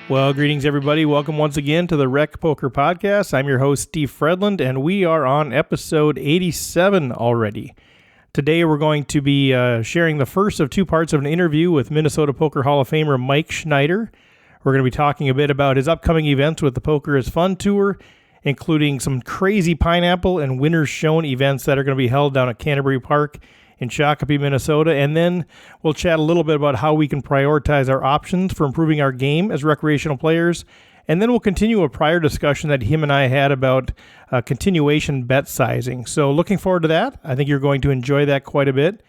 Well, greetings, everybody. Welcome once again to the RecPoker podcast. I'm your host, Steve Fredland, and we are on episode 87 already. Today, we're going to be sharing the first of two parts of an interview with Minnesota Poker Hall of Famer Mike Schneider. We're going to be talking a bit about his upcoming events with the Poker is Fun Tour, including some crazy pineapple and winners shown events that are going to be held down at Canterbury Park in Shakopee, Minnesota, and then we'll chat a little bit about how we can prioritize our options for improving our game as recreational players, and then we'll continue a prior discussion that him and I had about continuation bet sizing. So looking forward to that. I think you're going to enjoy that quite a bit.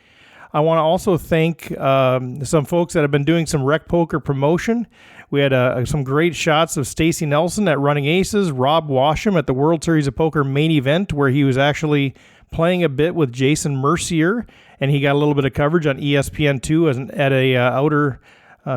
I want to also thank some folks that have been doing some RecPoker promotion. We had some great shots of Stacy Nelson at Running Aces, Rob Washam at the World Series of Poker main event, where he was actually playing a bit with Jason Mercier, and he got a little bit of coverage on ESPN2 at a outer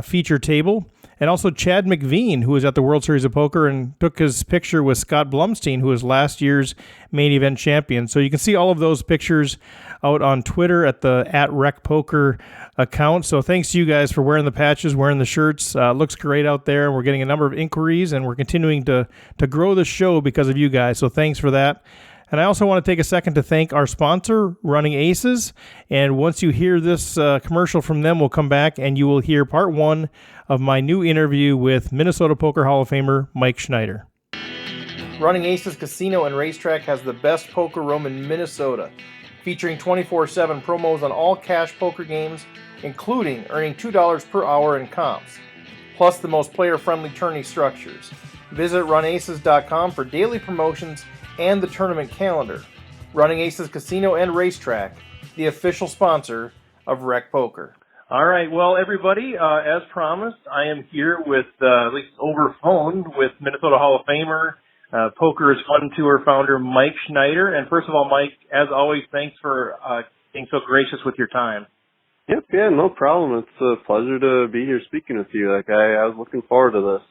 feature table. And also Chad McVean, who was at the World Series of Poker and took his picture with Scott Blumstein, who was last year's main event champion. So you can see all of those pictures out on Twitter at the @RecPoker account. So thanks to you guys for wearing the patches, wearing the shirts. Looks great out there, and we're getting a number of inquiries, and we're continuing to grow the show because of you guys. So thanks for that. And I also want to take a second to thank our sponsor, Running Aces. And once you hear this commercial from them, we'll come back and you will hear part one of my new interview with Minnesota Poker Hall of Famer Mike Schneider. Running Aces Casino and Racetrack has the best poker room in Minnesota, featuring 24/7 promos on all cash poker games, including earning $2 per hour in comps, plus the most player-friendly tourney structures. Visit runaces.com for daily promotions and the tournament calendar. Running Aces Casino and Racetrack, the official sponsor of RecPoker. All right, well, everybody, as promised, I am here with, at least over phone, with Minnesota Hall of Famer, Poker is Fun Tour founder Mike Schneider. And first of all, Mike, as always, thanks for being so gracious with your time. Yep, yeah, no problem. It's a pleasure to be here speaking with you. I was looking forward to this.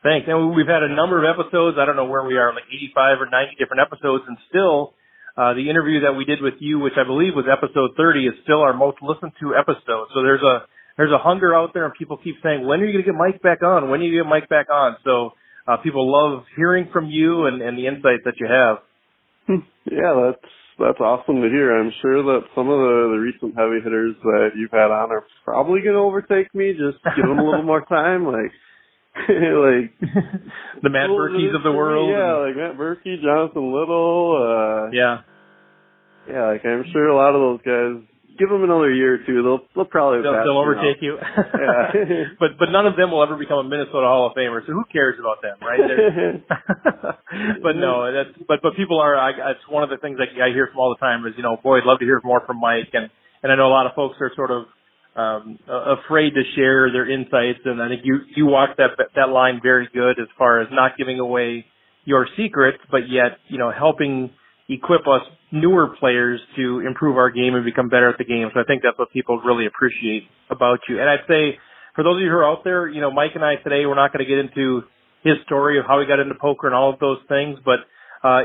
Thanks. And we've had a number of episodes. I don't know where we are, like 85 or 90 different episodes. And still, the interview that we did with you, which I believe was episode 30, is still our most listened to episode. So there's a hunger out there, and people keep saying, when are you going to get Mike back on? When are you going to get Mike back on? So people love hearing from you and the insight that you have. Yeah, that's awesome to hear. I'm sure that some of the recent heavy hitters that you've had on are probably going to overtake me. Just give them a little more time. Like the Matt Berkeys of the world. Yeah, like Matt Berkey, Jonathan Little. Yeah, like I'm sure a lot of those guys, give them another year or two, they'll probably they'll overtake you. Yeah. but none of them will ever become a Minnesota Hall of Famer. So who cares about them, right? But no, but people are. It's one of the things I hear from all the time is, boy, I'd love to hear more from Mike, and I know a lot of folks are sort of afraid to share their insights, and I think you walk that line very good as far as not giving away your secrets, but yet helping equip us newer players to improve our game and become better at the game. So I think that's what people really appreciate about you. And I'd say for those of you who are out there, Mike and I today, we're not going to get into his story of how he got into poker and all of those things, but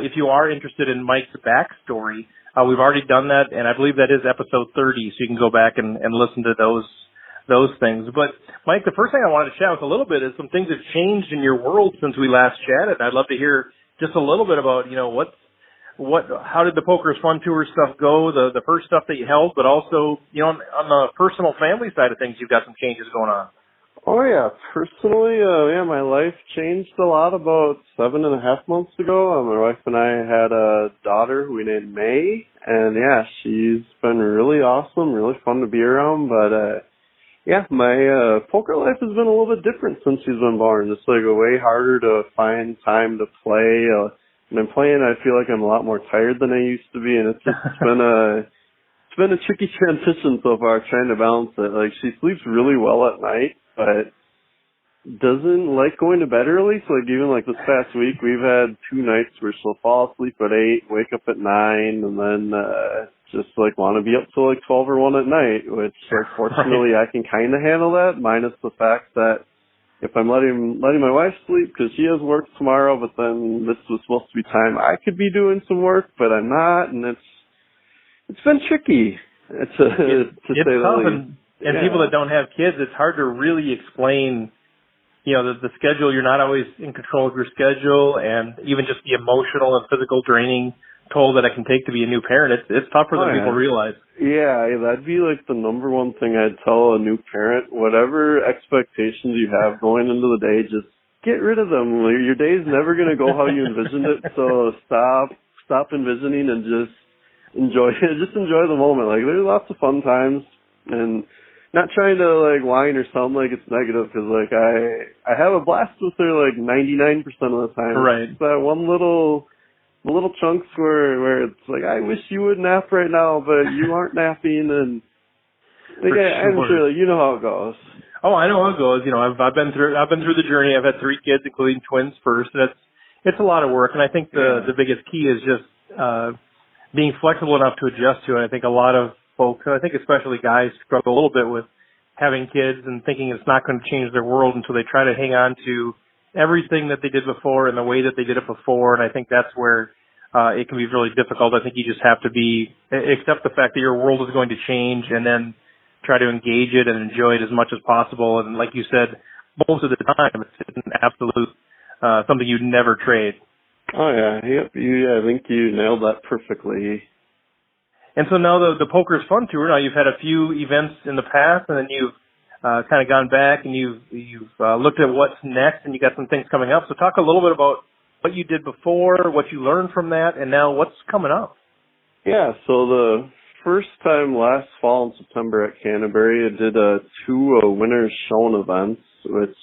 if you are interested in Mike's backstory, we've already done that, and I believe that is episode 30, so you can go back and listen to those things. But, Mike, the first thing I wanted to chat with a little bit is some things have changed in your world since we last chatted. I'd love to hear just a little bit about, how did the Poker is Fun Tour stuff go, the first stuff that you held, but also, on the personal family side of things, you've got some changes going on. Oh, yeah. Personally, my life changed a lot about 7.5 months ago. My wife and I had a daughter who we named May, and, she's been really awesome, really fun to be around. But, my poker life has been a little bit different since she's been born. It's way harder to find time to play. When I'm playing, I feel like I'm a lot more tired than I used to be, and it's been a tricky transition so far, trying to balance it. She sleeps really well at night, but doesn't like going to bed early. So even this past week, we've had 2 nights where she'll fall asleep at 8, wake up at 9, and then just want to be up till 12 or 1 at night, which fortunately I can kind of handle that, minus the fact that if I'm letting my wife sleep because she has work tomorrow, but then this was supposed to be time I could be doing some work, but I'm not, and it's been tricky to say the least. And people that don't have kids, it's hard to really explain the schedule, you're not always in control of your schedule, and even just the emotional and physical draining toll that it can take to be a new parent, it's tougher than people realize. Yeah, that'd be like the number one thing I'd tell a new parent. Whatever expectations you have going into the day, just get rid of them. Your day's never going to go how you envisioned it, so stop envisioning and just enjoy it. Just enjoy the moment. Like, there's lots of fun times, and not trying to like whine or sound like it's negative, because like I have a blast with her like 99% of the time. Right. It's that one little chunks where it's like, I wish you would nap right now, but you aren't napping, and like, I'm sure like, you know how it goes. Oh, I know how it goes. I've been through the journey. I've had 3 kids, including twins first. It's a lot of work, and I think the biggest key is just being flexible enough to adjust to it. I think a lot of folks, I think especially guys, struggle a little bit with having kids and thinking it's not going to change their world until they try to hang on to everything that they did before and the way that they did it before. And I think that's where it can be really difficult. I think you just have to accept the fact that your world is going to change, and then try to engage it and enjoy it as much as possible. And like you said, most of the time, it's an absolute something you'd never trade. Oh yeah, yep. I think you nailed that perfectly. And so now the Poker's Fun Tour. Now you've had a few events in the past, and then you've kind of gone back and you've looked at what's next, and you got some things coming up. So talk a little bit about what you did before, what you learned from that, and now what's coming up. Yeah, so the first time last fall in September at Canterbury, I did 2 winners shown events, which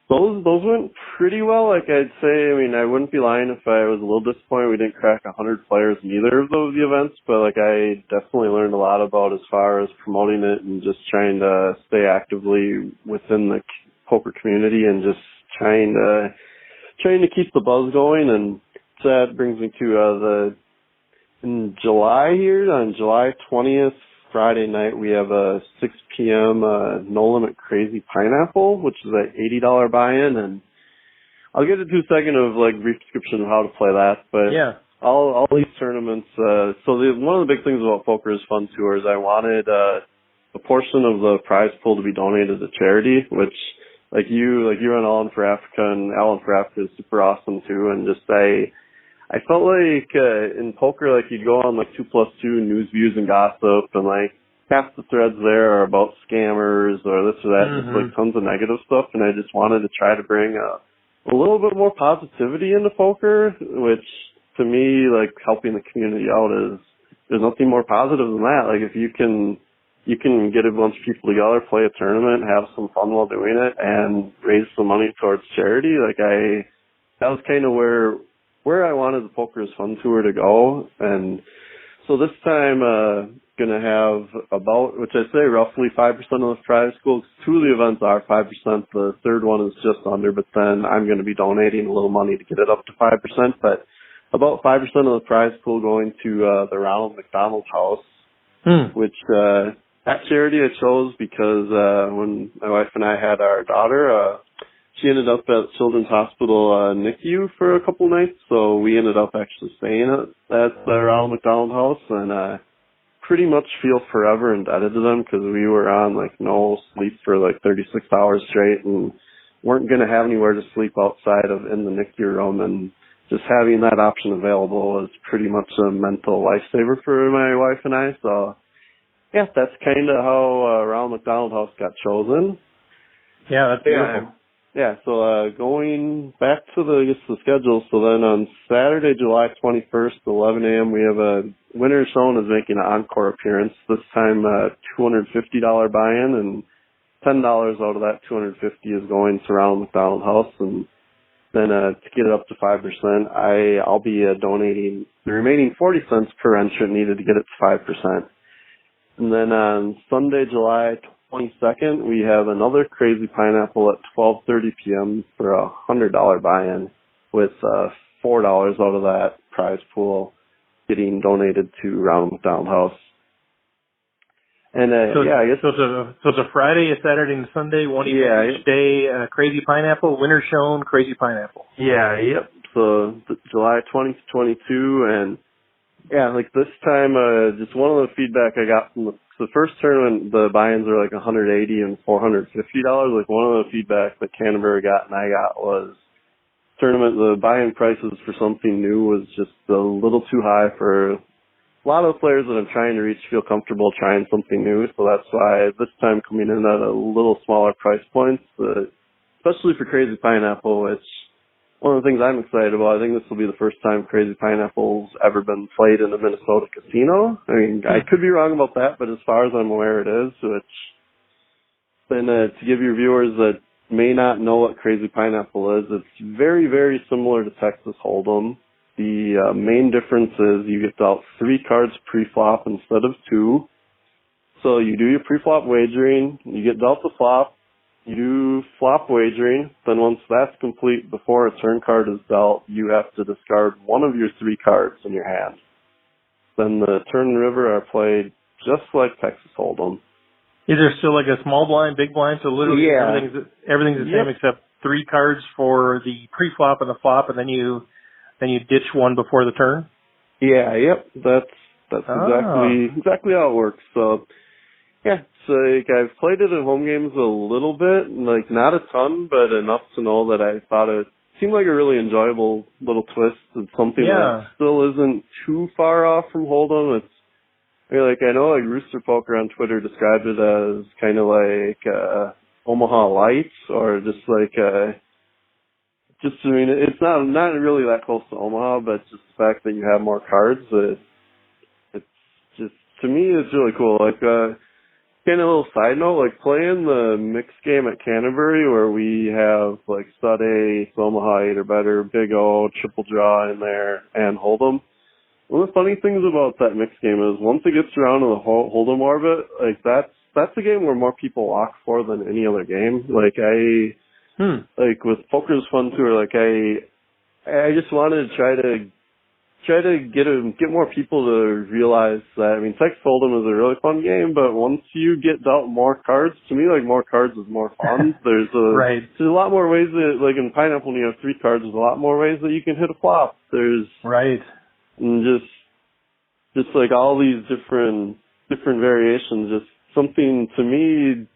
those went pretty well. Like, I'd say, I mean, I wouldn't be lying if I was a little disappointed we didn't crack 100 players in either of those events, but like, I definitely learned a lot about as far as promoting it and just trying to stay actively within the poker community and just trying to keep the buzz going. And that brings me to in July here, on July 20th, Friday night, we have a 6 p.m. No Limit Crazy Pineapple, which is an $80 buy-in, and I'll get into a second of like brief description of how to play that. But yeah, all these tournaments. One of the big things about Poker's Fun Tour is I wanted a portion of the prize pool to be donated to charity, which like you run Allen for Africa, and Allen for Africa is super awesome too. And just I felt like in poker, like you'd go on like 2+2 news, views, and gossip, and like half the threads there are about scammers or this or that, just like tons of negative stuff. And I just wanted to try to bring a little bit more positivity into poker, which to me, like helping the community out there's nothing more positive than that. Like if you can get a bunch of people together, play a tournament, have some fun while doing it, and raise some money towards charity. Like that was kind of where I wanted the Poker's Fun Tour to go. And so this time, gonna have about, which I say roughly 5% of the prize pool. 2 of the events are 5%. The third one is just under, but then I'm gonna be donating a little money to get it up to 5%. But about 5% of the prize pool going to the Ronald McDonald House, which that charity I chose because when my wife and I had our daughter, she ended up at Children's Hospital NICU for a couple nights, so we ended up actually staying at the Ronald McDonald House, and pretty much feel forever indebted to them because we were on like no sleep for like 36 hours straight and weren't going to have anywhere to sleep outside of in the NICU room, and just having that option available was pretty much a mental lifesaver for my wife and I. So yeah, that's kind of how Ronald McDonald House got chosen. Yeah, that's beautiful. Yeah, so going back to the schedule, so then on Saturday, July 21st, 11 a.m., we have a winner shown is making an encore appearance, this time $250 buy-in, and $10 out of that $250 is going to Ronald McDonald House, and then to get it up to 5%, I'll be donating the remaining 40 cents per entrant needed to get it to 5%. And then on Sunday, July 22nd, we have another Crazy Pineapple at 12:30 p.m. for a $100 buy-in, with $4 out of that prize pool getting donated to Ronald McDonald House. And I guess so. It's a Friday, a Saturday, and a Sunday. One each day. Crazy Pineapple, winner shown, Crazy Pineapple. Yeah, yep. So July 20 to 22, and Yeah, like this time, just one of the feedback I got from the first tournament, the buy-ins are like $180 and $450. Like one of the feedback that Canterbury got and I got was tournament, the buy-in prices for something new was just a little too high for a lot of the players that I'm trying to reach feel comfortable trying something new. So that's why this time coming in at a little smaller price points, especially for Crazy Pineapple, which one of the things I'm excited about, I think this will be the first time Crazy Pineapple's ever been played in a Minnesota casino. I mean, I could be wrong about that, but as far as I'm aware, it is. Which, then to give your viewers that may not know what Crazy Pineapple is, it's very, very similar to Texas Hold'em. The main difference is you get dealt 3 cards pre-flop instead of 2. So you do your pre-flop wagering, you get dealt the flop, you do flop wagering, then once that's complete, before a turn card is dealt, you have to discard one of your 3 cards in your hand. Then the turn and river are played just like Texas Hold'em. Is there still like a small blind, big blind? So literally everything's the same except 3 cards for the pre-flop and the flop, and then you ditch one before the turn? Yeah, yep. That's exactly how it works. So yeah, so like I've played it at home games a little bit, like not a ton, but enough to know that I thought it seemed like a really enjoyable little twist. It's something that still isn't too far off from Hold'em. It's like I know like Rooster Poker on Twitter described it as kind of like Omaha Lights, or just like I mean, it's not really that close to Omaha, but just the fact that you have more cards, it's just, to me, it's really cool. Like, kind of a little side note, like playing the mixed game at Canterbury where we have like stud ace, Omaha 8 or better, big O, triple draw in there, and Hold'em. One of the funny things about that mixed game is once it gets around to the Hold'em orbit, like that's a game where more people lock for than any other game. Like like with poker's fun too, like I just wanted to try to get more people to realize that, I mean, Texas Hold'em is a really fun game, but once you get dealt more cards, to me, like more cards is more fun. There's a lot more ways that, like in Pineapple, when you have 3 cards, there's a lot more ways that you can hit a flop. There's and just like all these different variations, just something to me.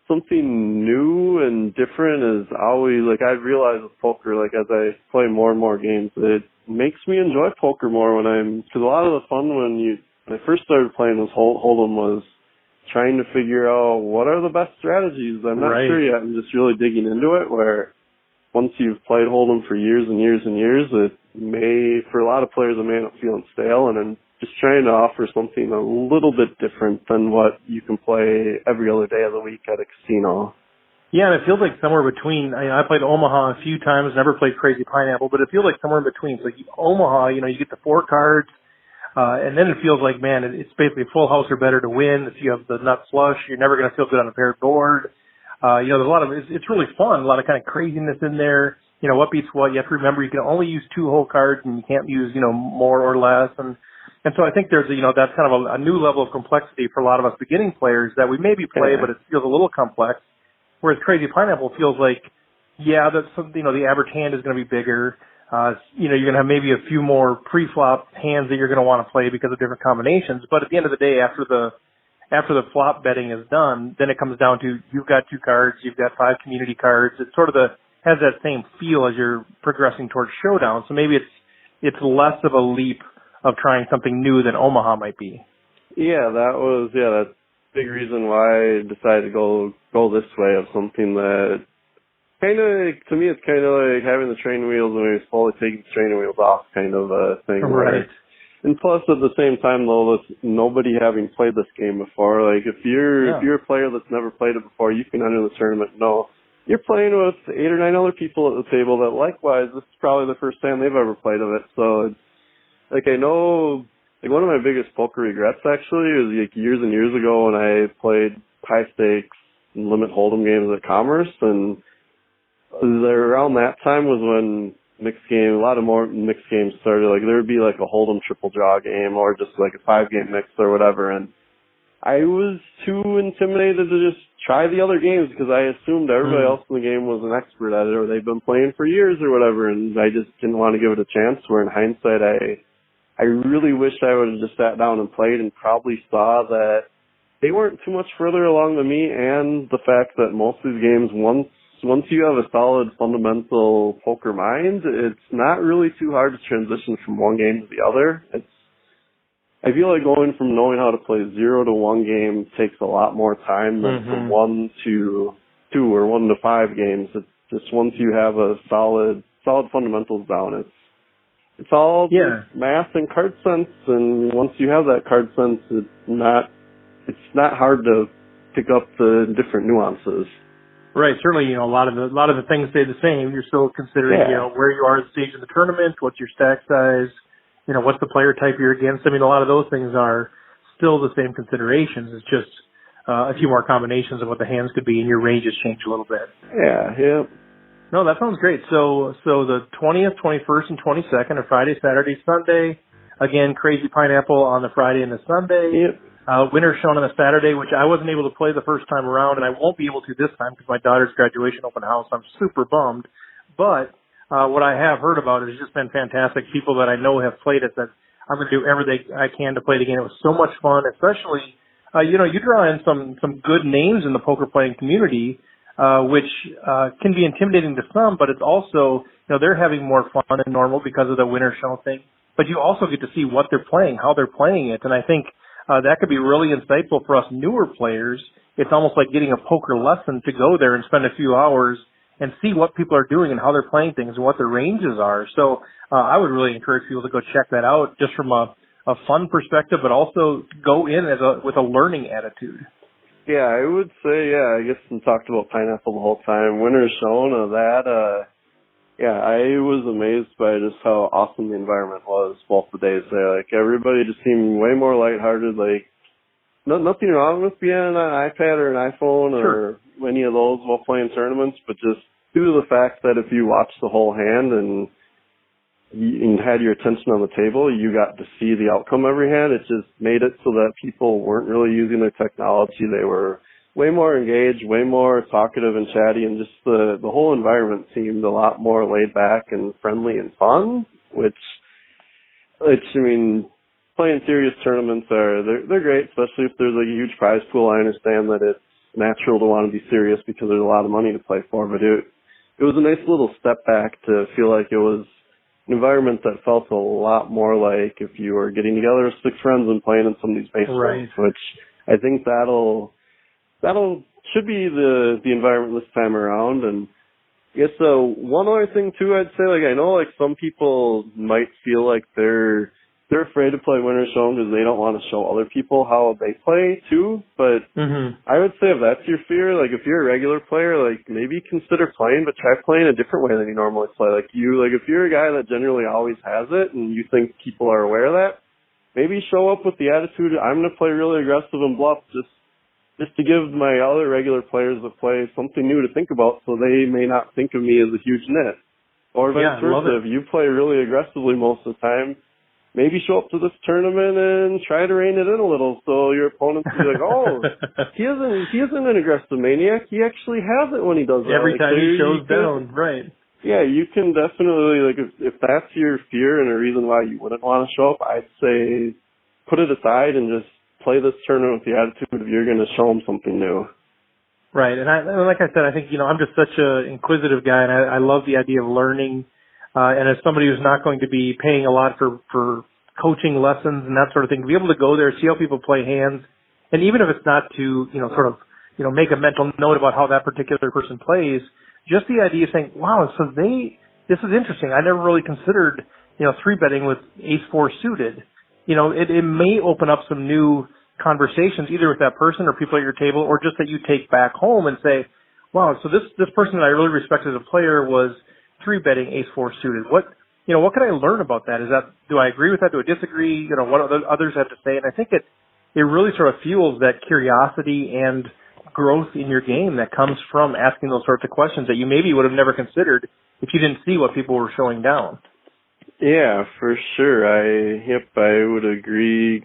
Something new and different is always, like, I've realized with poker, like, as I play more and more games, it makes me enjoy poker more because a lot of the fun when I first started playing this Hold'em was trying to figure out what are the best strategies. I'm not sure yet. I'm just really digging into it, where once you've played Hold'em for years and years and years, for a lot of players, it may end up feeling stale, and then just trying to offer something a little bit different than what you can play every other day of the week at a casino. Yeah, and it feels like somewhere between. I played Omaha a few times, never played Crazy Pineapple, but it feels like somewhere in between. So Omaha, you get the 4 cards, and then it feels like, man, it's basically full house or better to win. If you have the nut flush, you're never going to feel good on a paired board. There's a lot of, it's really fun, a lot of kind of craziness in there. What beats what? You have to remember you can only use 2 whole cards, and you can't use, more or less. And so I think there's, that's kind of a new level of complexity for a lot of us beginning players that we maybe play, but it feels a little complex. Whereas Crazy Pineapple feels like, that's something, the average hand is going to be bigger. You're going to have maybe a few more pre-flop hands that you're going to want to play because of different combinations. But at the end of the day, after the flop betting is done, then it comes down to you've got 2 cards, you've got 5 community cards. It sort of has that same feel as you're progressing towards showdown. So maybe it's less of a leap of trying something new than Omaha might be. Yeah, that's a big reason why I decided to go this way, of something that kind of, to me, it's kind of like having the training wheels and maybe slowly taking the training wheels off kind of a thing. Right. And plus, at the same time, though, with nobody having played this game before, like if you're a player that's never played it before, you can enter the tournament. No, you're playing with 8 or 9 other people at the table that, likewise, this is probably the first time they've ever played of it. So it's, like, I know, like, one of my biggest poker regrets, actually, was, like, years and years ago when I played high stakes and limit Hold'em games at Commerce, and around that time was when a lot of more mixed games started. Like, there would be, like, a Hold'em triple draw game or just, like, a 5-game mix or whatever, and I was too intimidated to just try the other games because I assumed everybody else in the game was an expert at it, or they've been playing for years or whatever, and I just didn't want to give it a chance, where in hindsight, I really wish I would have just sat down and played and probably saw that they weren't too much further along than me, and the fact that most of these games, once you have a solid fundamental poker mind, it's not really too hard to transition from one game to the other. I feel like going from knowing how to play 0 to 1 game takes a lot more time than from 1 to 2 or 1 to 5 games. It's just once you have a solid fundamentals down, it's all just math and card sense, and once you have that card sense, it's not hard to pick up the different nuances. Right, certainly, a lot of the things stay the same. You're still considering, where you are at the stage of the tournament, what's your stack size, what's the player type you're against. I mean, a lot of those things are still the same considerations. It's just a few more combinations of what the hands could be, and your ranges change a little bit. Yeah. No, that sounds great. So the 20th, 21st, and 22nd are Friday, Saturday, Sunday. Again, Crazy Pineapple on the Friday and the Sunday. Yep. Winner shown on a Saturday, which I wasn't able to play the first time around, and I won't be able to this time because my daughter's graduation open house. I'm super bummed. But what I have heard about it has just been fantastic. People that I know have played it, that I'm going to do everything I can to play it again. It was so much fun, especially, you draw in some good names in the poker playing community, which can be intimidating to some, but it's also, they're having more fun than normal because of the winner show thing. But you also get to see what they're playing, how they're playing it, and I think that could be really insightful for us newer players. It's almost like getting a poker lesson to go there and spend a few hours and see what people are doing and how they're playing things and what their ranges are. So I would really encourage people to go check that out just from a fun perspective, but also go in with a learning attitude. Yeah, I would say, I guess we talked about Pineapple the whole time. Winner's shown of that, I was amazed by just how awesome the environment was both the days there. Like, everybody just seemed way more lighthearted. Like, nothing wrong with being on an iPad or an iPhone or any of those while playing tournaments, but just due to the fact that if you watched the whole hand and had your attention on the table, you got to see the outcome every hand. It just made it so that people weren't really using their technology. They were way more engaged, way more talkative and chatty, and just the whole environment seemed a lot more laid back and friendly and fun, which I mean, playing serious tournaments they're great, especially if there's like a huge prize pool. I understand that it's natural to want to be serious because there's a lot of money to play for, but it was a nice little step back to feel like it was an environment that felt a lot more like if you were getting together with 6 friends and playing in some of these baseballs, which I think that'll should be the environment this time around. And I guess one other thing too, I'd say, like, I know like some people might feel like they're afraid to play Winner's Shown because they don't want to show other people how they play too. But I would say if that's your fear, like if you're a regular player, like maybe consider playing, but try playing a different way than you normally play. Like if you're a guy that generally always has it and you think people are aware of that, maybe show up with the attitude, I'm going to play really aggressive and bluff just to give my other regular players that play something new to think about so they may not think of me as a huge nit. Or vice versa, if you play really aggressively most of the time, maybe show up to this tournament and try to rein it in a little so your opponents will be like, oh, he isn't an aggressive maniac. He actually has it when he does that. Every time he shows down, right. Yeah, you can definitely, like, if that's your fear and a reason why you wouldn't want to show up, I'd say put it aside and just play this tournament with the attitude of you're going to show them something new. Right, and like I said, I think, I'm just such an inquisitive guy, and I love the idea of learning. And as somebody who's not going to be paying a lot for coaching lessons and that sort of thing, to be able to go there, see how people play hands, and even if it's not to, make a mental note about how that particular person plays, just the idea of saying, wow, so this is interesting. I never really considered, 3-betting with ace-4 suited. It may open up some new conversations either with that person or people at your table, or just that you take back home and say, wow, so this person that I really respect as a player was 3-betting ace-4 suited. What can I learn about that? Do I agree with that? Do I disagree? What others have to say? And I think it really sort of fuels that curiosity and growth in your game that comes from asking those sorts of questions that you maybe would have never considered if you didn't see what people were showing down. Yeah, for sure. I would agree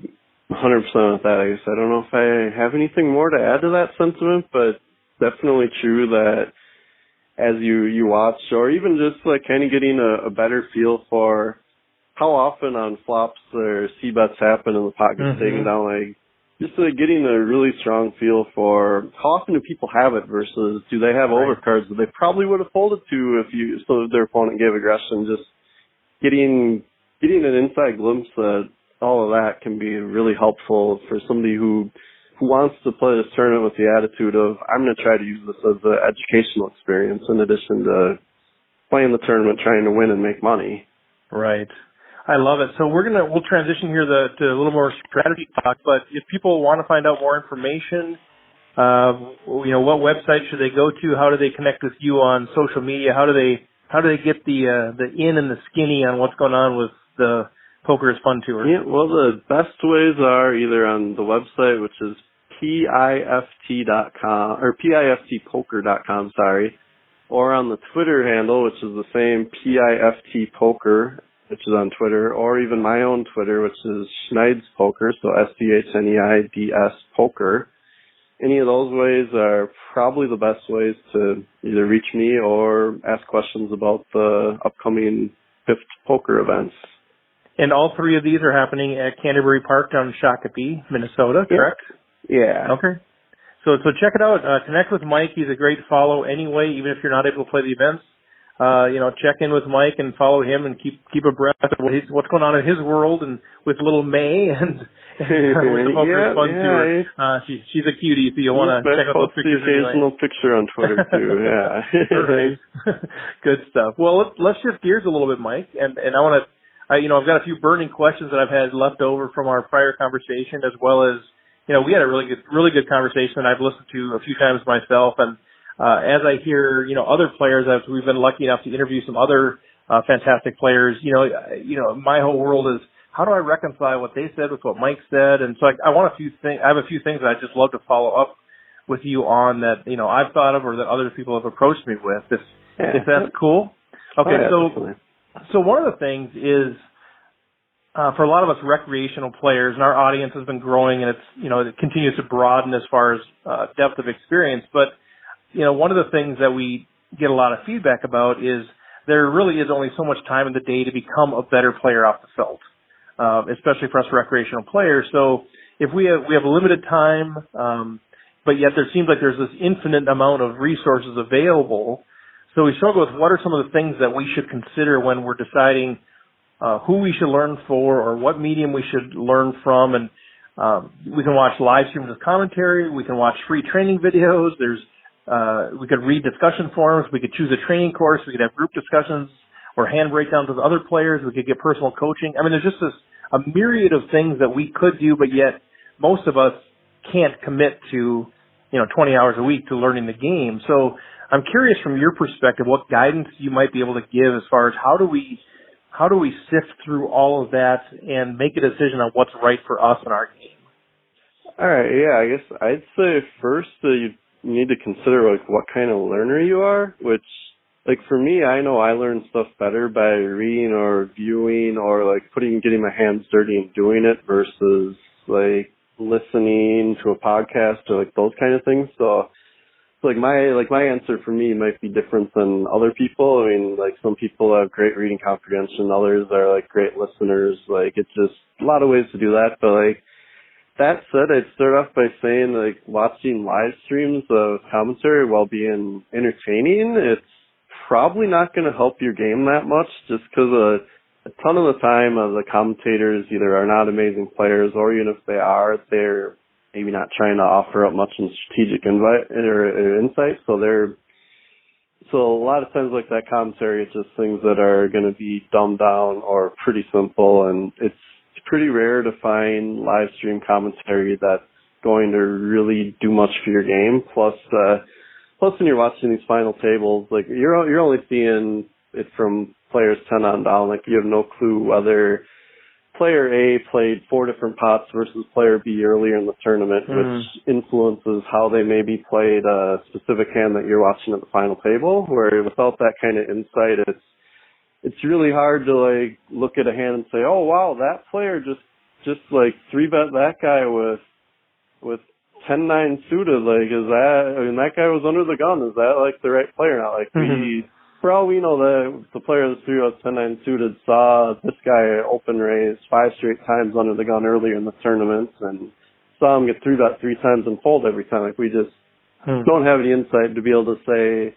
100% with that. I guess I don't know if I have anything more to add to that sentiment, but definitely true that as you watch, or even just like kind of getting a better feel for how often on flops or c-bets happen and the pot gets taken down, like, just getting a really strong feel for how often do people have it versus do they have overcards that they probably would have folded to if their opponent gave aggression. Just getting an inside glimpse at all of that can be really helpful for somebody who wants to play this tournament with the attitude of, I'm going to try to use this as an educational experience in addition to playing the tournament, trying to win and make money. Right. I love it. So we'll transition here to a little more strategy talk, but if people want to find out more information, what website should they go to? How do they connect with you on social media? How do they get the in and the skinny on what's going on with the Poker is Fun tour? Yeah, well, the best ways are either on the website, which is pift.com or piftpoker.com, sorry, or on the Twitter handle, which is the same pift poker, which is on Twitter, or even my own Twitter, which is Schneid's Poker, so SCHNEIDS Poker. Any of those ways are probably the best ways to either reach me or ask questions about the upcoming Pift Poker events. And all three of these are happening at Canterbury Park down in Shakopee, Minnesota, correct? Yeah. Okay. So check it out. Connect with Mike. He's a great follow anyway, even if you're not able to play the events. Check in with Mike and follow him and keep abreast of what's going on in his world and with little May and with the Poker is Fun tour. She's a cutie, so you'll want to check out those pictures. The occasional picture on Twitter too. Yeah. Right. Good stuff. Well, let's shift gears a little bit, Mike, and I want to. I've got a few burning questions that I've had left over from our prior conversation, as well as we had a really good conversation that I've listened to a few times myself, and as I hear, other players, as we've been lucky enough to interview some other fantastic players, my whole world is how do I reconcile what they said with what Mike said? And so I have a few things that I'd just love to follow up with you on that, I've thought of or that other people have approached me with, if that's cool. Okay, definitely. So one of the things is, for a lot of us recreational players, and our audience has been growing, and it continues to broaden as far as depth of experience, but one of the things that we get a lot of feedback about is there really is only so much time in the day to become a better player off the felt, especially for us recreational players. So if we have limited time, but yet there seems like there's this infinite amount of resources available. So we struggle with what are some of the things that we should consider when we're deciding who we should learn for or what medium we should learn from. And we can watch live streams with commentary. We can watch free training videos. We could read discussion forums. We could choose a training course. We could have group discussions or hand breakdowns with other players. We could get personal coaching. I mean, there's just a myriad of things that we could do, but yet most of us can't commit to, 20 hours a week to learning the game. So I'm curious from your perspective, what guidance you might be able to give as far as how do we sift through all of that and make a decision on what's right for us in our game? All right. Yeah, I guess I'd say first you need to consider what kind of learner you are, which for me, I know I learn stuff better by reading or viewing or getting my hands dirty and doing it versus listening to a podcast or those kind of things. So my answer for me might be different than other people. I mean, some people have great reading comprehension, others are great listeners. It's just a lot of ways to do that. But that said, I'd start off by saying watching live streams of commentary while being entertaining, it's probably not going to help your game that much just because a ton of the time the commentators either are not amazing players or even if they are, they're maybe not trying to offer up much in strategic insight. So a lot of times that commentary is just things that are going to be dumbed down or pretty simple, and it's pretty rare to find live stream commentary that's going to really do much for your game. Plus when you're watching these final tables, you're only seeing it from players 10 on down. You have no clue whether player A played 4 different pots versus player B earlier in the tournament, which influences how they maybe played a specific hand that you're watching at the final table, where without that kind of insight, it's really hard to look at a hand and say, oh wow, that player just 3-bet that guy with 10-9 suited. Is that, that guy was under the gun. Is that the right player? Not for all we know, the player that's 3-0 10-9 suited saw this guy open raise 5 straight times under the gun earlier in the tournament and saw him get 3-bet 3 times and fold every time. Like, we just don't have any insight to be able to say,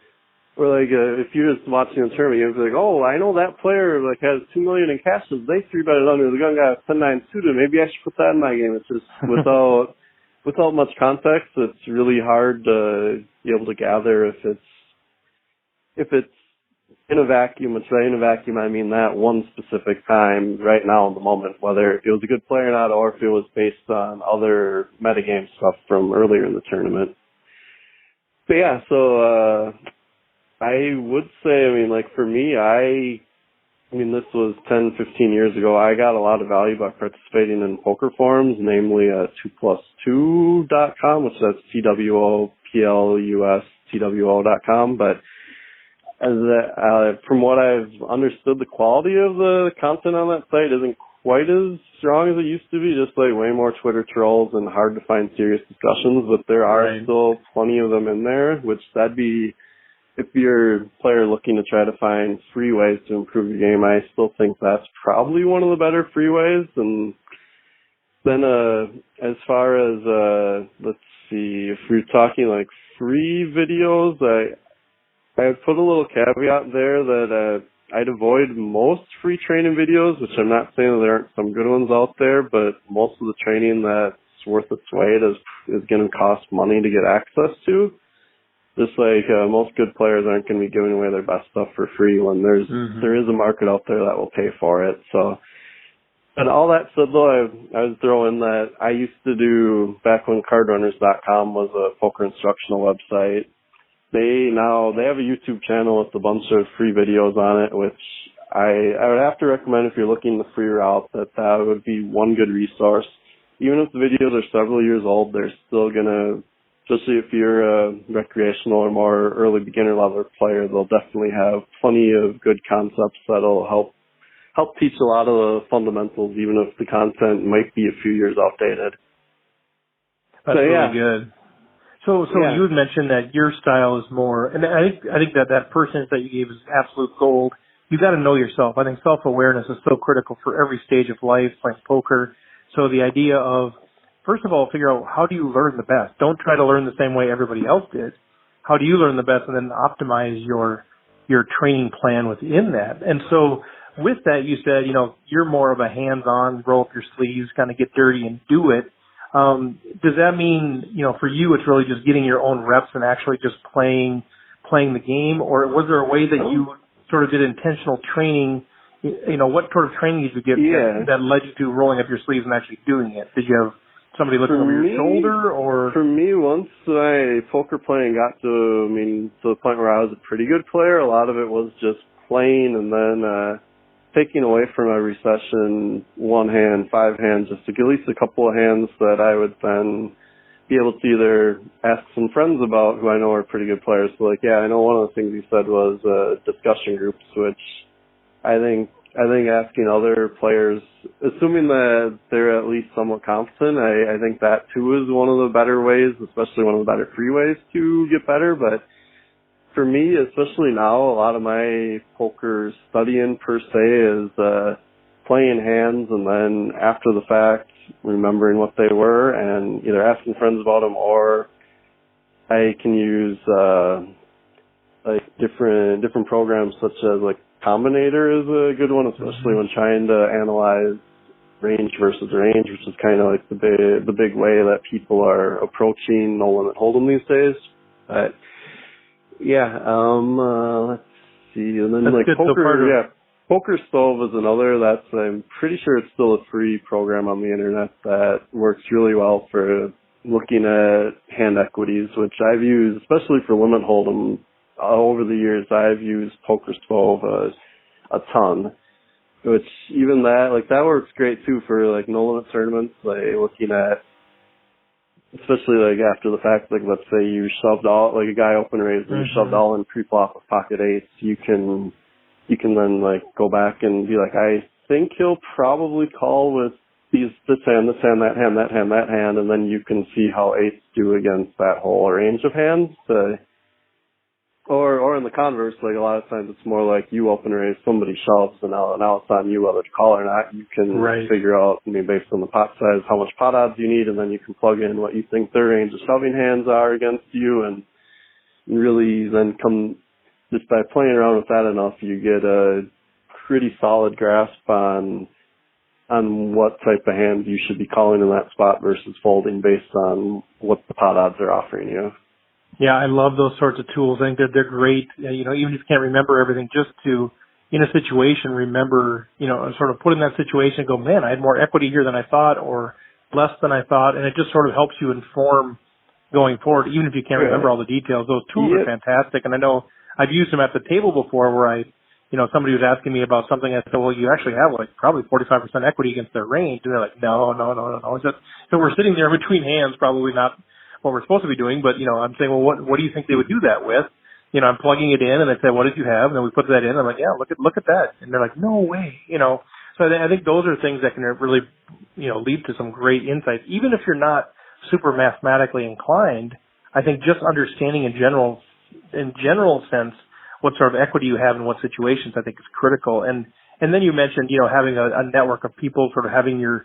or like, if you're just watching the tournament, you'd be like, oh, I know that player like has $2 million in cashes. They 3-betted under the gun guy 10-9 suited. Maybe I should put that in my game. It's just without much context, it's really hard to be able to gather if it's in a vacuum. Which by in a vacuum, I mean that one specific time right now in the moment, whether it was a good player or not, or if it was based on other metagame stuff from earlier in the tournament. But yeah, so I would say, I mean, like for me, I mean, this was 10, 15 years ago. I got a lot of value by participating in poker forums, namely 2plus2.com, which is TWOPLUSTWO.com. But from what I've understood, the quality of the content on that site isn't quite as strong as it used to be, just like way more Twitter trolls and hard to find serious discussions. But there are still plenty of them in there, which that'd be, if you're a player looking to try to find free ways to improve your game, I still think that's probably one of the better free ways. And then as far as, let's see, if we're talking like free videos, I'd put a little caveat there that I'd avoid most free training videos, which I'm not saying that there aren't some good ones out there, but most of the training that's worth its weight is going to cost money to get access to. Just like most good players aren't going to be giving away their best stuff for free when there is a market out there that will pay for it. So, and all that said, though, I would throw in that I used to do, back when cardrunners.com was a poker instructional website. They have a YouTube channel with a bunch of free videos on it, which I would have to recommend if you're looking the free route, that would be one good resource. Even if the videos are several years old, they're still going to, especially if you're a recreational or more early beginner level player, they'll definitely have plenty of good concepts that'll help teach a lot of the fundamentals, even if the content might be a few years outdated. That's really good. So you had mentioned that your style is more, and I think that person that you gave is absolute gold. You got to know yourself. I think self-awareness is so critical for every stage of life, like poker. So the idea of, first of all, figure out how do you learn the best. Don't try to learn the same way everybody else did. How do you learn the best, and then optimize your training plan within that. And so with that, you said, you're more of a hands-on, roll up your sleeves, kind of get dirty and do it. Does that mean, for you, it's really just getting your own reps and actually just playing the game? Or was there a way that you sort of did intentional training? What sort of training did you get that led you to rolling up your sleeves and actually doing it? Did you have somebody looking over your shoulder, or? For me, once my poker playing got to the point where I was a pretty good player, a lot of it was just playing and then, taking away from every session 1 hand, 5 hands, just to get at least a couple of hands that I would then be able to either ask some friends about who I know are pretty good players. So I know one of the things you said was discussion groups, which I think asking other players, assuming that they're at least somewhat competent, I think that too is one of the better ways, especially one of the better free ways to get better. But for me, especially now, a lot of my poker studying per se is playing hands and then after the fact remembering what they were and either asking friends about them, or I can use different programs such as Combinator is a good one, especially when trying to analyze range versus range, which is kind of like the big way that people are approaching no limit hold'em these days. But let's see. And then poker, Poker Stove is another I'm pretty sure it's still a free program on the internet that works really well for looking at hand equities, which I've used, especially for limit hold'em. Over the years, I've used Poker Stove a ton, which even that works great too for no limit tournaments, looking at, especially after the fact, let's say you shoved all, a guy open raised and you shoved all in pre-flop with pocket eights, you can then go back and be I think he'll probably call with this hand, that hand, and then you can see how eights do against that whole range of hands. Or in the converse, like a lot of times it's more like you open a raise, somebody shoves, and now it's on you whether to call or not. You can figure out, I mean, based on the pot size, how much pot odds you need, and then you can plug in what you think their range of shoving hands are against you, and really then just by playing around with that enough, you get a pretty solid grasp on what type of hands you should be calling in that spot versus folding based on what the pot odds are offering you. Yeah, I love those sorts of tools. I think that they're great. You know, even if you can't remember everything, just to, in a situation, remember, you know, sort of put in that situation and go, man, I had more equity here than I thought or less than I thought. And it just sort of helps you inform going forward, even if you can't remember all the details. Those tools are fantastic. And I know I've used them at the table before where somebody was asking me about something. I said, well, you actually have like probably 45% equity against their range. And they're like, no. So we're sitting there between hands, probably not what we're supposed to be doing, but, you know, I'm saying, well, what do you think they would do that with? You know, I'm plugging it in and they say, what did you have? And then we put that in. I'm like, yeah, look at that. And they're like, no way, you know. So I think those are things that can really, you know, lead to some great insights. Even if you're not super mathematically inclined, I think just understanding in general sense what sort of equity you have in what situations, I think is critical. And then you mentioned, you know, having a network of people, sort of having your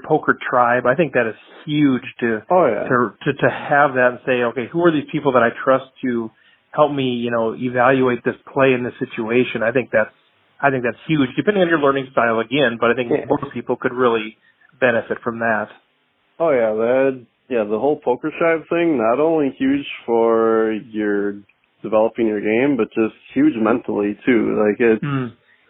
poker tribe. I think that is huge to have that and say, okay, who are these people that I trust to help me, you know, evaluate this play in this situation? I think that's huge, depending on your learning style again, but I think most people could really benefit from that. Oh yeah, the whole poker tribe thing, not only huge for your developing your game, but just huge mentally too. Like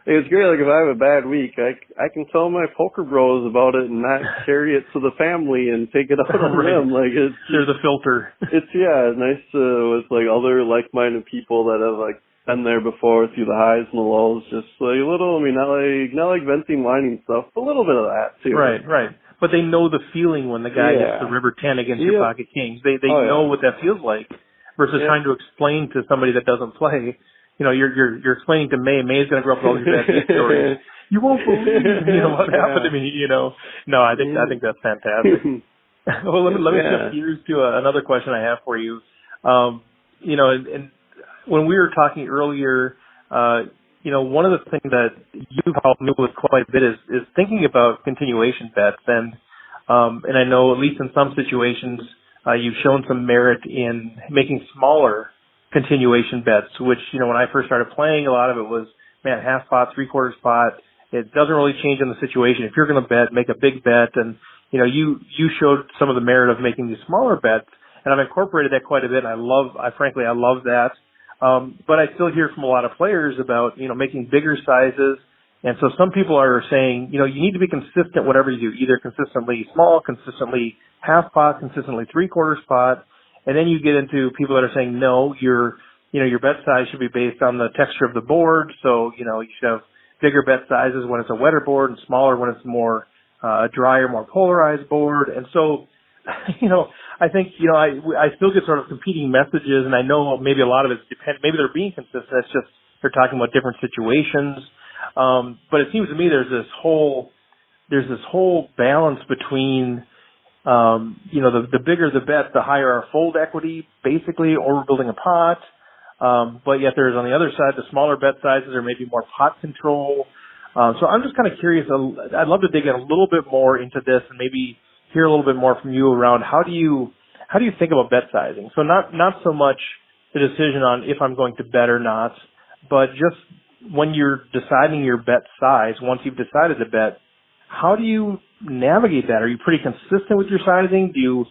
it's great. Like if I have a bad week, I can tell my poker bros about it and not carry it to the family and take it out on them. Like there's a filter. It's nice with like other like-minded people that have like been there before through the highs and the lows. Just like a little. I mean, not like venting, whining stuff, but a little bit of that too. Right. But they know the feeling when the guy hits the river 10 against your pocket kings. They know what that feels like versus trying to explain to somebody that doesn't play. You know, you're explaining to May. May's going to grow up with all these bad news stories. You won't believe, what happened to me. You know, no, I think that's fantastic. Well, let me shift gears to another question I have for you. You know, and when we were talking earlier, you know, one of the things that you've helped me with quite a bit is thinking about continuation bets, and I know at least in some situations you've shown some merit in making smaller continuation bets, which, you know, when I first started playing, a lot of it was, man, half pot, 3/4 pot. It doesn't really change in the situation. If you're going to bet, make a big bet. And, you know, you showed some of the merit of making these smaller bets, and I've incorporated that quite a bit. And frankly, I love that. But I still hear from a lot of players about, you know, making bigger sizes. And so some people are saying, you know, you need to be consistent whatever you do, either consistently small, consistently half pot, consistently 3/4 pot. And then you get into people that are saying, no, your bet size should be based on the texture of the board. So, you know, you should have bigger bet sizes when it's a wetter board and smaller when it's more a drier, more polarized board. And so, you know, I think, you know, I still get sort of competing messages, and I know maybe a lot of it's maybe they're being consistent. It's just they're talking about different situations. But it seems to me there's this whole balance between, you know, the bigger the bet, the higher our fold equity, basically, or we're building a pot. But yet there's on the other side, the smaller bet sizes are maybe more pot control. So I'm just kind of curious. I'd love to dig in a little bit more into this and maybe hear a little bit more from you around how do you think about bet sizing? So not so much the decision on if I'm going to bet or not, but just when you're deciding your bet size, once you've decided to bet, how do you navigate that? Are you pretty consistent with your sizing? Do you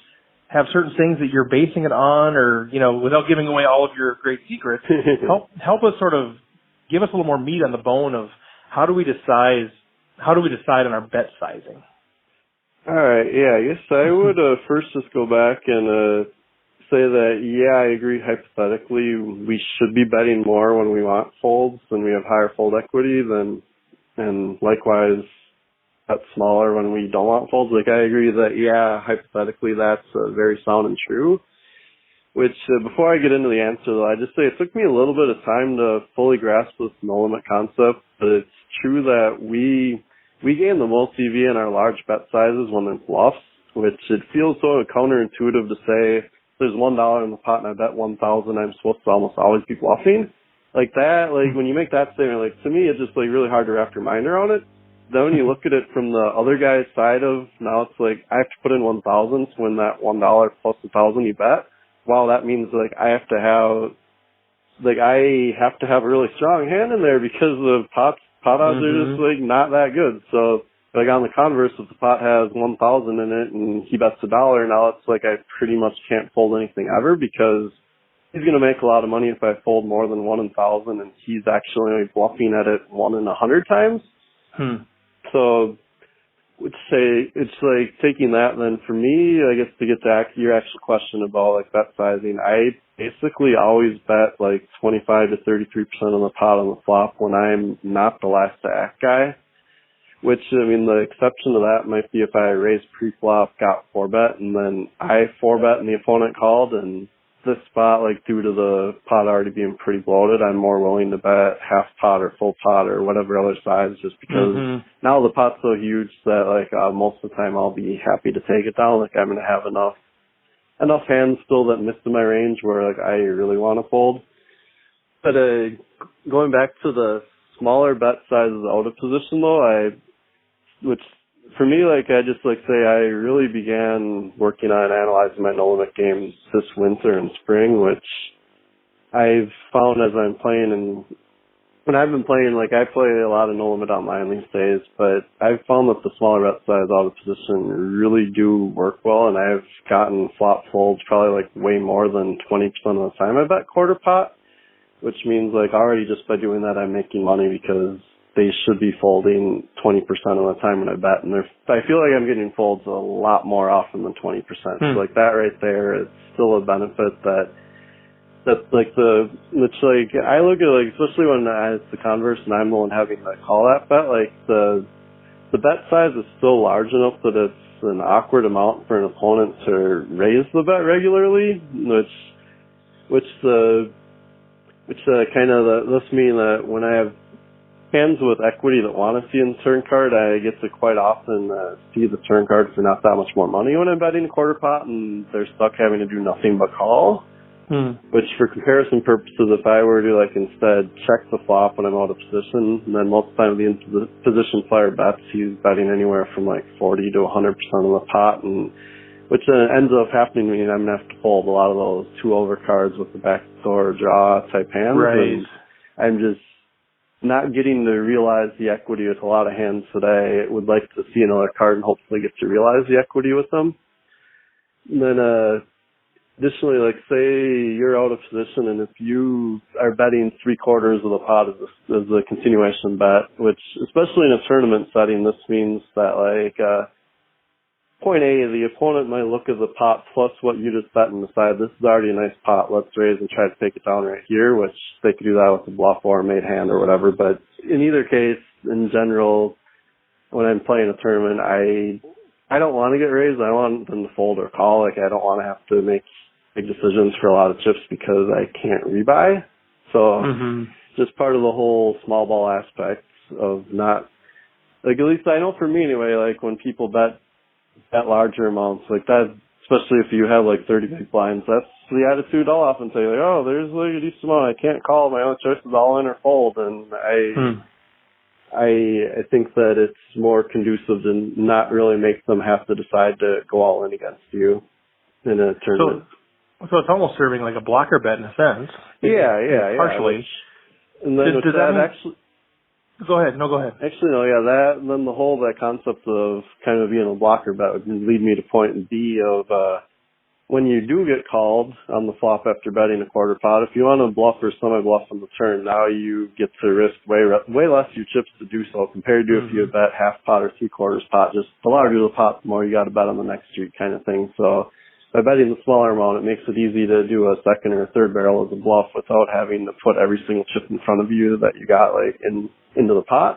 have certain things that you're basing it on, or, you know, without giving away all of your great secrets, help us sort of give us a little more meat on the bone of how do we decide on our bet sizing? All right, yeah, I guess I would first just go back and say that, yeah, I agree hypothetically we should be betting more when we want folds and we have higher fold equity and likewise bet smaller when we don't want folds. Like, I agree that, yeah, hypothetically that's very sound and true. Which, before I get into the answer, though, I just say it took me a little bit of time to fully grasp this no-limit concept, but it's true that we gain the most EV in our large bet sizes when they're bluffs, which it feels so counterintuitive to say there's $1 in the pot and I bet 1,000, I'm supposed to almost always be bluffing. Like that, like when you make that statement, like to me, it's just like really hard to wrap your mind around it. Then when you look at it from the other guy's side of, now it's like I have to put in 1,000 to win that $1 plus 1,000 you bet. Wow, that means like I have to have a really strong hand in there because the pot odds are just like not that good. So like on the converse, if the pot has 1,000 in it and he bets $1, now it's like I pretty much can't fold anything ever because he's going to make a lot of money if I fold more than 1 in 1,000 and he's actually bluffing at it 1 in 100 times. So would say it's like taking that. Then for me, I guess to get to your actual question about like bet sizing, I basically always bet like 25 to 33% of the pot on the flop when I'm not the last to act guy. Which, I mean, the exception to that might be if I raised pre-flop, got 4-bet, and then I 4-bet and the opponent called, and this spot, like due to the pot already being pretty bloated, I'm more willing to bet half pot or full pot or whatever other size just because now the pot's so huge that like most of the time I'll be happy to take it down. Like I'm going to have enough hands still that missed in my range where like I really want to fold. But going back to the smaller bet sizes out of position though, which for me, like I just like say I really began working on analyzing my no limit games this winter and spring, which I've found as I'm playing, and when I've been playing, like I play a lot of no limit online these days, but I've found that the smaller bet size out of position really do work well, and I've gotten flop folds probably like way more than 20% of the time I bet quarter pot, which means like already just by doing that I'm making money because they should be folding 20% of the time when I bet, and I feel like I'm getting folds a lot more often than 20%. So like that right there is still a benefit that's like it's like I look at like especially when it's the converse and I'm the one having to call that bet, like the bet size is still large enough that it's an awkward amount for an opponent to raise the bet regularly, which kind of thus mean that when I have hands with equity that want to see in the turn card, I get to quite often see the turn card for not that much more money when I'm betting a quarter pot, and they're stuck having to do nothing but call. Which, for comparison purposes, if I were to like instead check the flop when I'm out of position, and then most of the time the position player bets, he's betting anywhere from like 40 to 100% of the pot, and which ends up happening to me, and I'm gonna have to fold a lot of those 2-over cards with the backdoor draw type hands. Right. And I'm just not getting to realize the equity with a lot of hands today. Would like to see another card and hopefully get to realize the equity with them. And then additionally, like say you're out of position and if you are betting 3/4 of the pot as a continuation bet, which especially in a tournament setting, this means that like point A, the opponent might look at the pot plus what you just bet and decide this is already a nice pot, let's raise and try to take it down right here, which they could do that with a bluff or a made hand or whatever. But in either case, in general, when I'm playing a tournament, I don't want to get raised. I want them to fold or call. Like I don't want to have to make big decisions for a lot of chips because I can't rebuy. So just part of the whole small ball aspect of not, like at least I know for me anyway, like when people bet larger amounts like that, especially if you have like 30 big blinds, that's the attitude I'll often say, like, oh, there's like a decent amount, I can't call, my own choice is all in or fold. And I think that it's more conducive to not really make them have to decide to go all in against you in a tournament. So it's almost serving like a blocker bet in a sense. Yeah. Partially. And then does that actually... Go ahead. No, go ahead. Actually, no, yeah, then that concept of kind of being a blocker bet would lead me to point B of when you do get called on the flop after betting a quarter pot, if you want to bluff or semi-bluff on the turn, now you get to risk way less your chips to do so compared to if you had bet half pot or 3/4 pot. Just the larger the pot, the more you got to bet on the next street kind of thing. So by betting the smaller amount, it makes it easy to do a second or a third barrel as a bluff without having to put every single chip in front of you that you got like into the pot.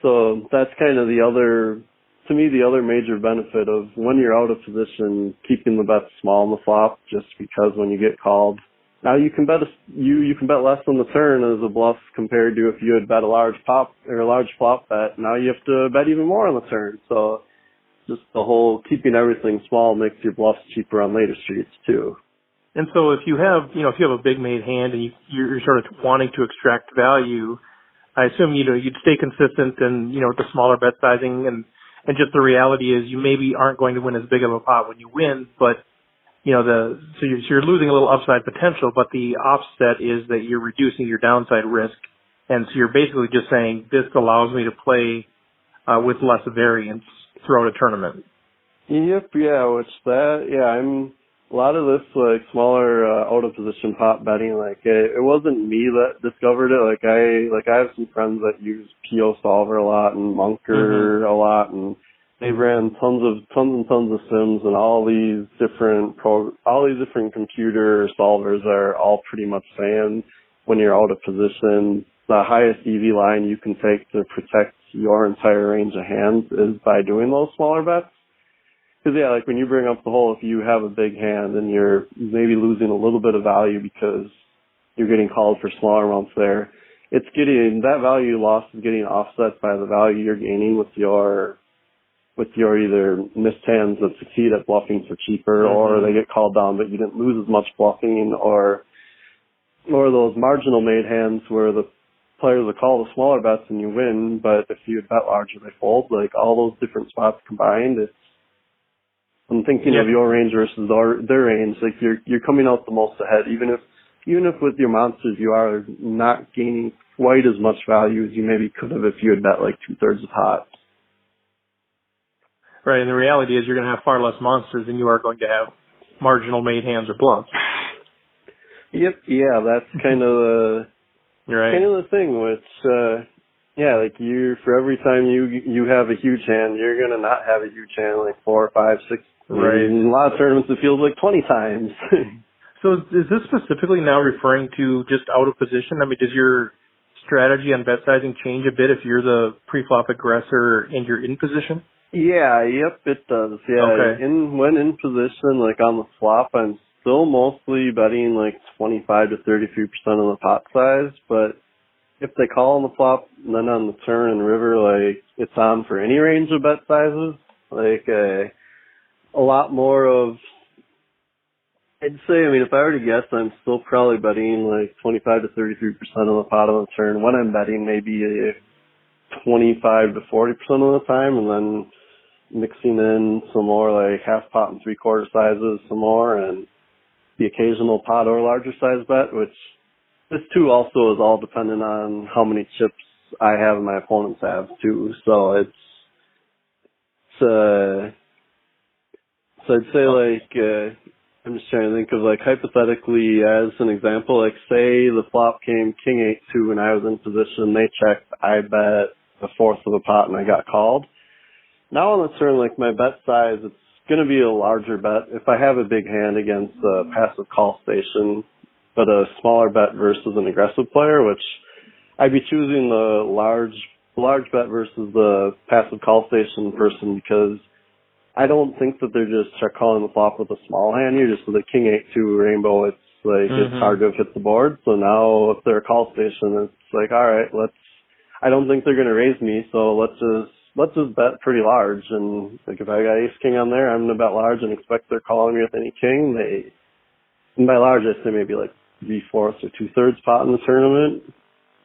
So that's kind of the other major benefit of when you're out of position, keeping the bets small on the flop, just because when you get called, now you can bet you can bet less on the turn as a bluff compared to if you had bet a large pop or a large flop bet. Now you have to bet even more on the turn. So just the whole keeping everything small makes your bluffs cheaper on later streets too. And so if you have, if you have a big made hand and you're sort of wanting to extract value, I assume, you'd stay consistent and, with the smaller bet sizing and just the reality is you maybe aren't going to win as big of a pot when you win, but, so you're losing a little upside potential, but the offset is that you're reducing your downside risk. And so you're basically just saying this allows me to play with less variance throughout a tournament. Yep, I'm a lot of this smaller out of position pot betting. It wasn't me that discovered it. I have some friends that use PO Solver a lot and Munker a lot, and they ran tons of sims, and all these different computer solvers are all pretty much saying when you're out of position, the highest EV line you can take to protect your entire range of hands is by doing those smaller bets. Because, when you bring up the whole, if you have a big hand and you're maybe losing a little bit of value because you're getting called for smaller amounts there, that value loss is getting offset by the value you're gaining with your either missed hands that succeed at bluffing for cheaper, or they get called down but you didn't lose as much bluffing, or those marginal made hands where the players will call the smaller bets and you win, but if you bet larger they fold. All those different spots combined, I'm thinking of your range versus their range. You're coming out the most ahead, even if with your monsters you are not gaining quite as much value as you maybe could have if you had bet 2/3 of pot. Right, and the reality is you're going to have far less monsters than you are going to have marginal made hands or bluffs. Yep, yeah, that's kind of the the thing, which for every time you have a huge hand, you're gonna not have a huge hand 4, 5, 6. Right. In a lot of tournaments, it feels 20 times. So is this specifically now referring to just out of position? I mean, does your strategy on bet sizing change a bit if you're the pre-flop aggressor and you're in position? Yeah, yep, it does. Yeah, okay. When in position, on the flop, I'm still mostly betting 25 to 33% of the pot size, but if they call on the flop and then on the turn and river, it's on for any range of bet sizes. A lot more of, I'd say, if I were to guess, I'm still probably betting 25 to 33% of the pot on the turn. When I'm betting, maybe 25 to 40% of the time, and then mixing in some more half pot and 3/4 sizes some more, and the occasional pot or larger size bet, which this too also is all dependent on how many chips I have and my opponents have too. So so I'd say I'm just trying to think of hypothetically as an example, say the flop came king 8-2 and I was in position, they checked, I bet 1/4 of a pot and I got called. Now on the turn, my bet size, it's going to be a larger bet. If I have a big hand against a passive call station, but a smaller bet versus an aggressive player, which I'd be choosing the large bet versus the passive call station person, because I don't think that they're just check calling the flop with a small hand. You're just with a king 8-2 rainbow. It's it's hard to have hit the board. So now if they're a call station, it's all right, I don't think they're going to raise me. So let's just bet pretty large. And if I got ace king on there, I'm going to bet large and expect they're calling me with any king. And by large, I say maybe 3/4 or 2/3 pot in the tournament,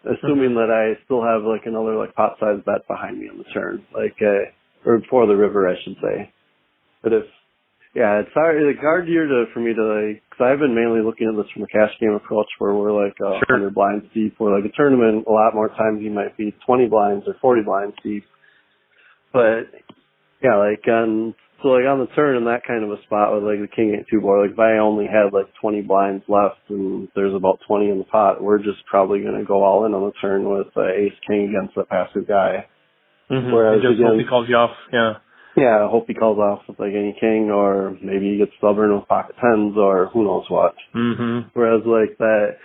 assuming that I still have another pot size bet behind me on the turn, or before the river, I should say. But it's hard year for me to because I've been mainly looking at this from a cash game approach where we're 100 blinds deep, where a tournament, a lot more times you might be 20 blinds or 40 blinds deep. But yeah, on the turn in that kind of a spot with the king 8-2 board, if I only had 20 blinds left and there's about 20 in the pot, we're just probably going to go all in on the turn with ace king against the passive guy. Whereas just hope he calls you off. Yeah, I hope he calls off with any king, or maybe he gets stubborn with pocket tens, or who knows what. Whereas that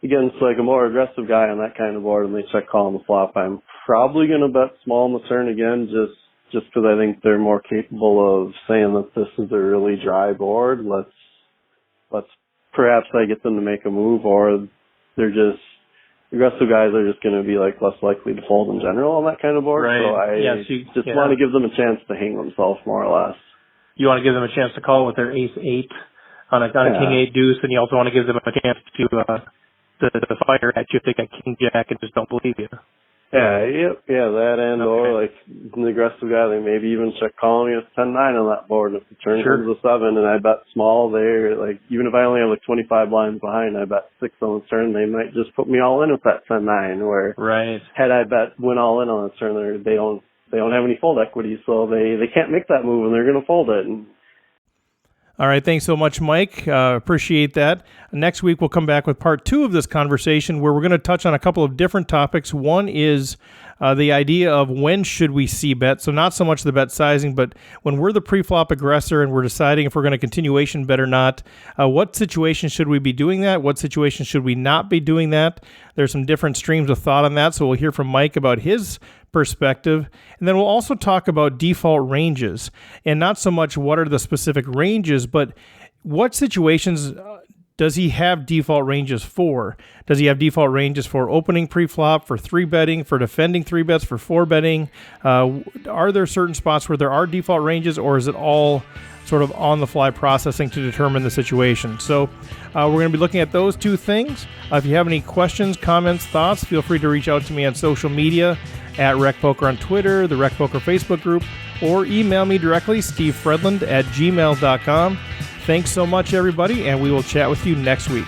against a more aggressive guy on that kind of board, and they check call on the flop, I'm probably going to bet small on the turn again, just because I think they're more capable of saying that this is a really dry board. Let's perhaps I get them to make a move, or they're just aggressive guys are just going to be like less likely to fold in general on that kind of board. Right. So I just want to give them a chance to hang themselves more or less. You want to give them a chance to call with their ace-8 on a king-8 deuce, and you also want to give them a chance to fire at you if they got king-jack and just don't believe you. That and or like an aggressive guy, they maybe even check calling me with 10-9 on that board. And if the turn comes to 7 and I bet small there, like even if I only have like 25 blinds behind, I bet 6 on the turn, they might just put me all in with that 10-9. Where had I went all in on the turn, they don't have any fold equity, so they can't make that move and they're going to fold it. And all right, thanks so much, Mike. Appreciate that. Next week, we'll come back with part 2 of this conversation where we're going to touch on a couple of different topics. One is the idea of when should we see bet. So not so much the bet sizing, but when we're the pre-flop aggressor and we're deciding if we're going to continuation bet or not, what situation should we be doing that? What situation should we not be doing that? There's some different streams of thought on that, so we'll hear from Mike about his perspective. And then we'll also talk about default ranges, and not so much what are the specific ranges, but what situations does he have default ranges for? Does he have default ranges for opening pre-flop, for 3-betting, for defending 3-bets, for 4-betting? Are there certain spots where there are default ranges, or is it all sort of on-the-fly processing to determine the situation? So we're going to be looking at those 2 things. If you have any questions, comments, thoughts, feel free to reach out to me on social media at RecPoker on Twitter, the RecPoker Facebook group, or email me directly, stevefredland@gmail.com. Thanks so much, everybody, and we will chat with you next week.